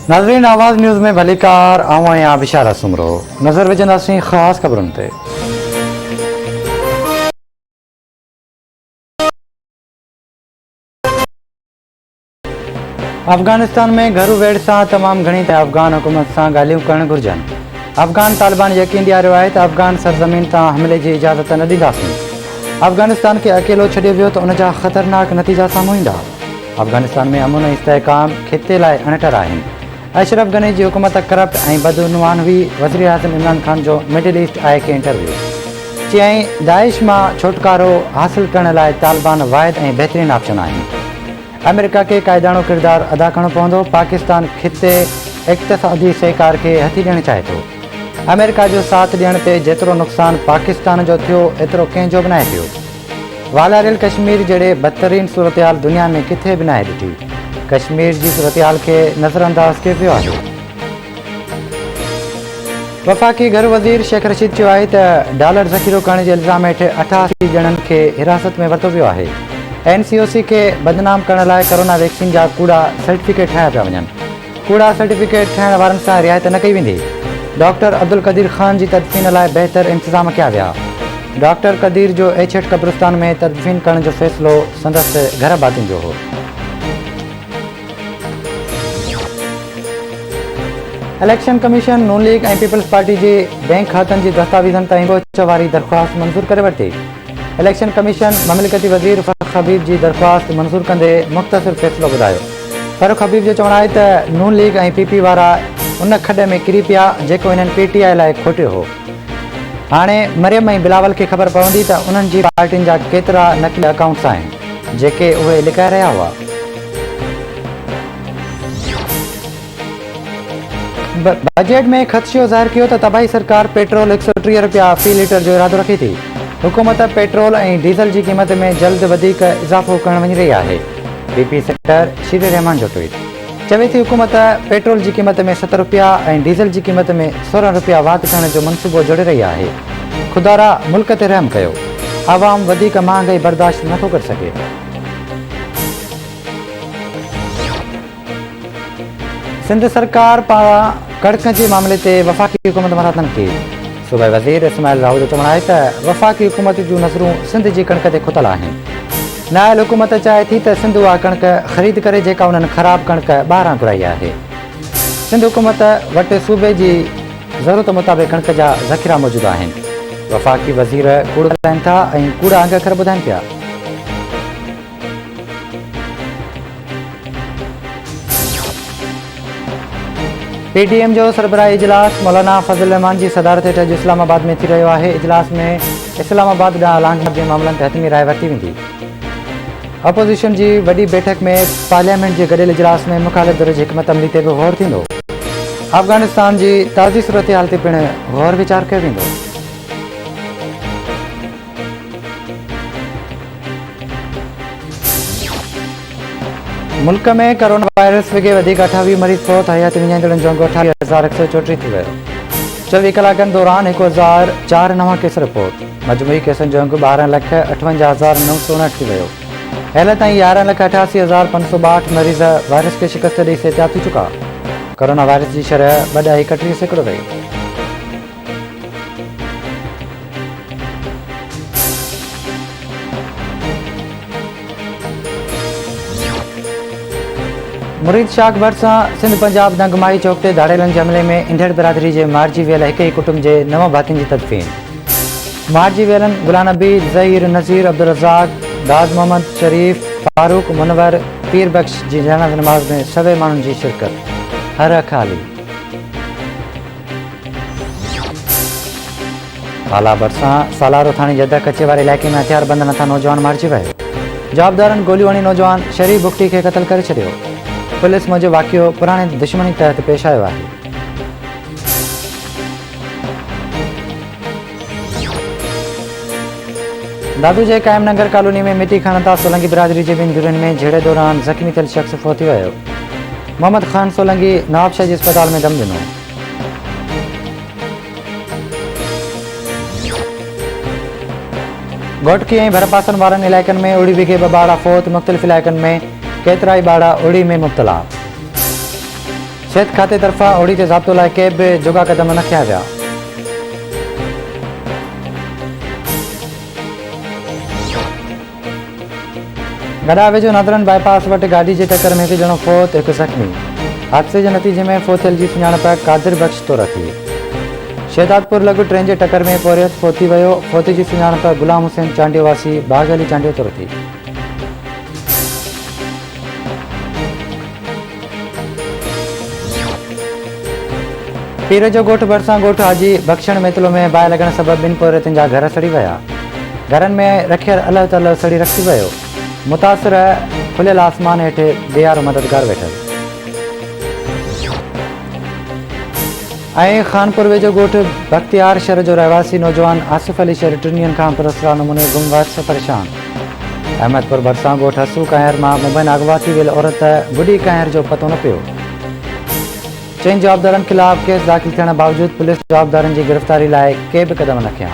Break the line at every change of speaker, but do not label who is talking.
नाज़रीन, आवाज़ न्यूज़ में भलीकार आऊं या बिशारा सुमरो नज़र विझंदासीं ख़ासि ख़बरुनि ते। अफ़गानिस्तान में घरू वेड़ सां तमामु घणी त अफ़गान हुकूमत सां ॻाल्हियूं करणु घुरिजनि। अफ़गान तालिबान यकीन ॾियारियो आहे त अफ़गान सरज़मीन तां हमले जी इजाज़त न ॾींदासीं। अफ़गानिस्तान खे अकेलो छॾियो वियो त उन जा ख़तरनाक नतीजा साम्हूं ईंदा। अफ़गानिस्तान में अमन ऐं इस्तेहकाम खिते लाइ अणटर आहिनि। अशरफ गनी जी हुकूमत करप्ट ऐं बदउनवान हुई। वज़ीर आज़म इमरान ख़ान जो मिडिल ईस्ट आहे खे इंटरव्यू चयईं दाइश मां छुटकारो हासिल करण लाइ तालिबान वाहिद ऐं बहितरीन ऑप्शन आहिनि। अमेरिका खे क़ाइदानो किरदारु अदा करणो पवंदो। पाकिस्तान खिते इक़्तिसादी सहकार खे हथी ॾियणु चाहे थो। अमेरिका जो साथ ॾियण ते जेतिरो नुक़सानु पाकिस्तान जो थियो एतिरो कंहिंजो बि नाहे थियो। वालारियल कश्मीर जहिड़े बदतरीन सूरतहाल दुनिया में किथे बि नाहे ॾिठी। कश्मीर जी सूरतहाल खे नज़रअंदाज़ कयो वियो आहे। वफ़ाक़ी घर वज़ीर शेख रशीद चयो आहे त डॉलर ज़ख़ीरो करण जे इल्ज़ाम हेठि 88 ॼणनि खे हिरासत में वरितो वियो आहे। NCOC खे बदनाम करण लाइ कोरोना वैक्सीन जा कूड़ा सर्टिफिकेट ठाहिया पिया वञनि। कूड़ा सर्टिफिकेट ठाहिण वारनि सां रिआयत न कई वेंदी। डॉक्टर अब्दुल क़दीर ख़ान जी तदफ़ीन लाइ बहितर इंतज़ाम कया विया। डॉक्टर क़दीर जो एछेट कब्रिस्तान में तदफ़ीन करण जो फ़ैसिलो संदसि घर भातियुनि जो हो। इलेक्शन कमीशन नून लीग ऐं पीपल्स पार्टी जे बैंक खातनि जी दस्तावेज़नि ताईं पहुच वारी दरख़्वास्त मंज़ूर करे वरिती। इलेक्शन कमीशन ममलिकती वज़ीर फ़ारूक हबीब जी दरख़्वास्त मंज़ूर कंदे मुख़्तसिर फ़ैसिलो ॿुधायो। फ़ारूक हबीब जो चवणु आहे त नून लीग ऐं PP वारा उन खॾ में किरी पिया जेको हिननि PTI लाइ खोटियो हो। हाणे मरियम ऐं बिलावल खे ख़बर पवंदी त उन्हनि जी पार्टियुनि जा केतिरा नकली अकाउंट्स आहिनि जेके उहे लिकाए रहिया हुआ। बजट में ख़दशो ज़ाहिर कयो त तबाही सरकार पेट्रोल 130 रुपया फ़ी लीटर जो इरादो रखे थी। हुकूमत पेट्रोल ऐं डीज़ल जी क़ीमत में जल्द वधीक इज़ाफ़ो करणु वञी रही आहे। PP सेक्रेटरी शीर रहमान जो ट्वीट चवे थी हुकूमत पेट्रोल जी क़ीमत में 7 रुपया ऐं डीज़ल जी क़ीमत में 16 रुपया वाधि करण जो मनसूबो जोड़े रही आहे। ख़ुदारा मुल्क ते रहम कयो। आवाम वधीक महांगाई बर्दाश्त नथो करे सघे। सिंध सरकार पारां कणक जे मामले ते वफ़ाक़ी हुकूमत मथां तनक़ीद। सूबाई वज़ीर इस्माइल राहू जो चवणु आहे त वफ़ाक़ी हुकूमत जूं नज़रूं सिंध जी कणक ते खुतल आहिनि। नायल हुकूमत चाहे थी त सिंध उहा कणक ख़रीद करे जेका उन्हनि ख़राब कणक ॿाहिरां घुराई आहे। सिंध हुकूमत वटि सूबे जी ज़रूरत मुताबिक़ कणक जा ज़ख़ीरा मौजूदु आहिनि। वफ़ाक़ी वज़ीर कूड़ ॻाल्हाइनि था ऐं कूड़ा अंग अखर ॿुधाइनि पिया। PTM जो सरबराही इजलास मौलाना फज़ल रहमान जी सदारत हेठि अॼु इस्लामाबाद में थी रहियो आहे। इजलास में इस्लामाबाद ॾांहुं लांघ जे मामलनि ते हतमी राय वरिती वेंदी। अपोज़िशन जी वॾी बैठक में पार्लियामेंट जे गॾियल इजलास में मुख़ालिफ़ धिर जी हिकमत अमली ते बि ग़ौर थींदो। अफ़गानिस्तान जी ताज़ी सूरतहाल ते पिणु ग़ौर वीचार कयो वेंदो। मुल्क में कोरोना वायरस विघे वधीक 28 मरीज़ फ़ौत। हयात विञाईंदड़नि जो अंग 28,134 थी वियो। 24 कलाकनि दौरान 1004 नवां केस रिपोर्ट। मजमूई केसनि जो अंग 12,58,959 थी वियो। हेल ताईं 11,88,562 मरीज़ वायरस खे शिकस्त ॾेई सिहतियाब थी चुका। कोरोना वायरस जी शरह 2.31% रही। मुरीद शाख भट्ट सां सिंध पंजाब दंगमाई चौक ते दाड़ेलनि जे हमले में इंदड़ बिरादरी जे मारिजी वियल हिक ई कुटुंब जे 9 भातियुनि जी तदफ़ीन। मारिजी वियलनि गुलाम नबी, ज़हीर, नज़ीर, अब्दुल रज़ाक, दाद मोहम्मद, शरीफ, फारूक, मुनवर, पीर बख्श जी जनाज़ा नमाज़ में सवे माण्हुनि जी शिरकत। हर अख खाली। आला भरिसां सालारो थाणे जे अध कचे वारे इलाइक़े में हथियार बंद नथा नौजवान मारिजी वियो। जवाबदारनि गोलियूं हणी नौजवान शरीफ बुख्टी खे क़तल करे छॾियो। पुलिस मूजिबि वाक़ियो पुराणे दुश्मनी तहत पेश आयो आहे। दादू जे कायम नगर कॉलोनी में मिटी खणनि था सोलंगी बिरादरी जे ॿिनि धुरियुनि में झेड़े दौरान ज़ख़्मी थियल शख़्स फ़ौत थी वियो। मोहम्मद ख़ान सोलंगी नवाबशाह जी अस्पताल में दम ॾिनो। घोटकी ऐं भरपासनि वारनि इलाइक़नि में उड़ी विघे 2 ॿार फ़ौत। मुख़्तलिफ़ इलाइक़नि में केतिरा ई ॿार उड़ी में मुब्तला। सिहत खाते तरफ़ां ओड़ी ते ज़ाब्तो लाइ के बि जोगा क़दम न खंया विया। गॾा वेझो नादरन बाईपास वटि गाॾी जे टकर में हिकु ॼणो फ़ौत, हिकु ज़ख़्मी। हादसे जे नतीजे में फ़ौथियल जी सुञाणप कादिर बख़्श तौर थी। शहदादपुर लॻ ट्रेन जे टकर में पोरियत फ़ौत थी वियो। फ़ौती जी सुञाणप गुलाम हुसैन चांडियो वासी बाग़ अली चांडियो तौर थी। पीर जो ॻोठु भरिसां ॻोठु हाजी बख़्शण मेतलो में बाहि लॻण सबबि ॿिनि पोरियतुनि जा घर सड़ी विया। घरनि में रखियल अलॻि तलॻि सड़ी रखी वियो। मुतासिर खुलियल आसमान हेठि बेयारो मददगार वेठल। ऐं खानपुर वेझो ॻोठु बख़्तियार शहर जो रहवासी नौजवान आसिफ़ अली शहर 3 ॾींहंनि खां पुरस्कार नमूने गुम वस परेशान। अहमदपुर भरिसां ॻोठु हसू कहर मां मुंबई अगवा थी वियल औरत गुडी कहर जो पतो न पियो। 4 जवाबदारनि ख़िलाफ़ केस दाख़िल थियण बावजूदि पुलिस जवाबदारनि जी गिरफ़्तारी लाइ के बि क़दम न खंया।